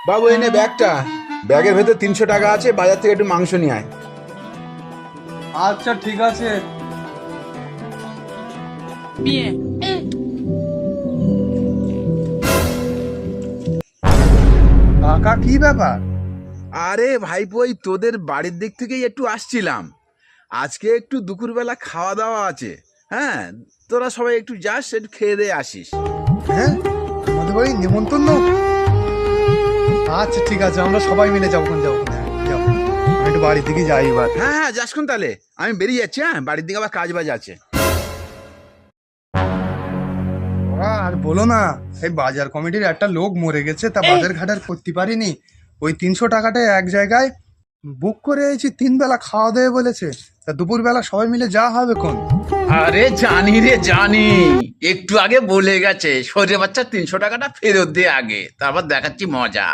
বাবু এনে ব্যাগটা, ব্যাগের ভেতর 300 টাকা আছে, বাজার থেকে একটু মাংস নিয়ে আয়। আচ্ছা ঠিক আছে। কাকা কি ব্যাপার? আরে ভাইপো, ওই তোদের বাড়ির দিক থেকেই একটু আসছিলাম। আজকে একটু দুপুরবেলা খাওয়া দাওয়া আছে। হ্যাঁ, তোরা সবাই একটু যাস, একটু খেয়ে দিয়ে আসিস। হ্যাঁ, আমাদের বাড়ি নিমন্ত্রণ। আচ্ছা ঠিক আছে, আমরা সবাই মিলে যাবো। যাবো, যাবো। আমি একটু বাড়ির দিকে যাই এবার। হ্যাঁ হ্যাঁ, যাসখন তাহলে। আমি বেরিয়ে যাচ্ছি। হ্যাঁ, বাড়ির দিকে আবার কাজ বাজ আছে। আর বলো না, এই বাজার কমিটির একটা লোক মরে গেছে, তা বাজার ঘাট আর করতে পারিনি। ওই 300 টাকাটা এক জায়গায় বুক করে এসেছি, 3 বেলা খাওয়া দেবে বলেছে। তা দুপুরবেলা সবাই মিলে যা হবে কোন। আরে জানি রে জানি, একটু আগে বলে গেছে সরে বাচ্চা 300 টাকাটা ফেরত দিয়ে আগে, তারপর দেখাচ্ছি মজা।